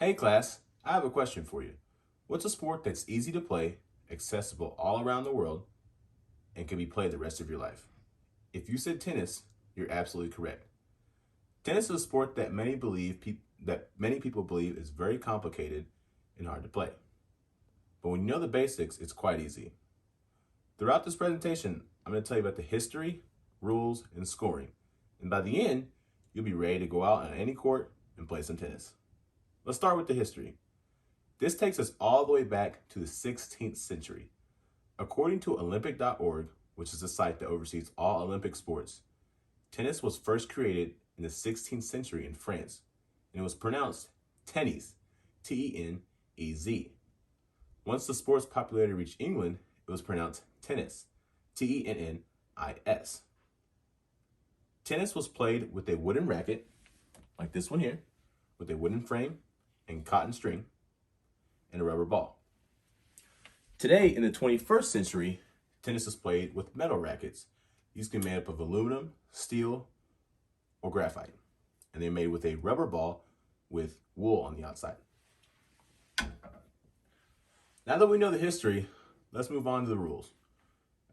Hey class, I have a question for you. What's a sport that's easy to play, accessible all around the world, and can be played the rest of your life? If you said tennis, you're absolutely correct. Tennis is a sport that many people believe is very complicated and hard to play. But when you know the basics, it's quite easy. Throughout this presentation, I'm going to tell you about the history, rules, and scoring. And by the end, you'll be ready to go out on any court and play some tennis. Let's start with the history. This takes us all the way back to the 16th century. According to Olympic.org, which is a site that oversees all Olympic sports, tennis was first created in the 16th century in France, and it was pronounced tennis, T-E-N-E-Z. Once the sport's popularity reached England, it was pronounced tennis, T-E-N-N-I-S. Tennis was played with a wooden racket, like this one here, with a wooden frame and cotton string, and a rubber ball. Today, in the 21st century, tennis is played with metal rackets. These can be made up of aluminum, steel, or graphite. And they're made with a rubber ball with wool on the outside. Now that we know the history, let's move on to the rules.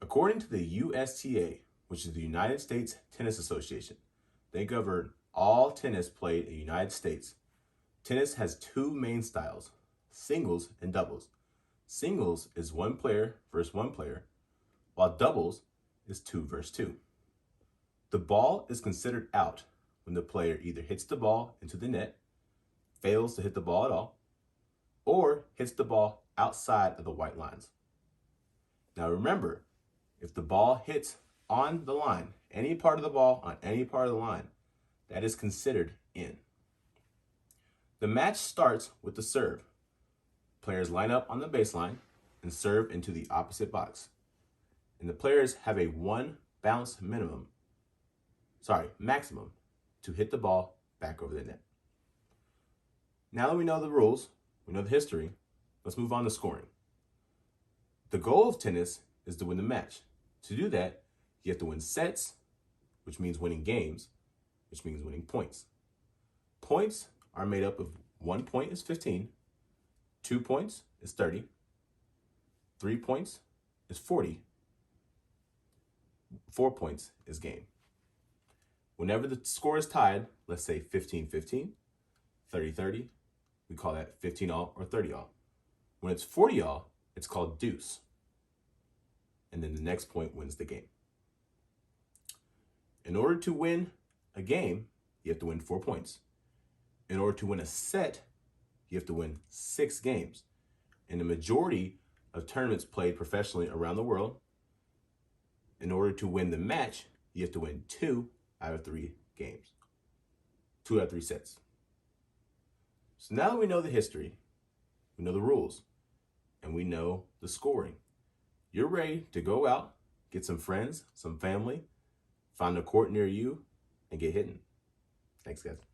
According to the USTA, which is the United States Tennis Association, they govern all tennis played in the United States. Tennis has two main styles, singles and doubles. Singles is one player versus one player, while doubles is two versus two. The ball is considered out when the player either hits the ball into the net, fails to hit the ball at all, or hits the ball outside of the white lines. Now remember, if the ball hits on the line, any part of the ball on any part of the line, that is considered in. The match starts with the serve. Players line up on the baseline and serve into the opposite box. And the players have a one bounce maximum to hit the ball back over the net. Now that we know the rules, we know the history, let's move on to scoring. The goal of tennis is to win the match. To do that, you have to win sets, which means winning games, which means winning points. Points are made up of 1 point is 15, 2 points is 30, 3 points is 40, 4 points is game. Whenever the score is tied, let's say 15-15, 30-30, we call that 15-all or 30-all. When it's 40-all, it's called deuce. And then the next point wins the game. In order to win a game, you have to win 4 points. In order to win a set, you have to win 6 games. In the majority of tournaments played professionally around the world, in order to win the match, you have to win 2 out of 3 games. 2 out of 3 sets. So now that we know the history, we know the rules, and we know the scoring, you're ready to go out, get some friends, some family, find a court near you, and get hitting. Thanks, guys.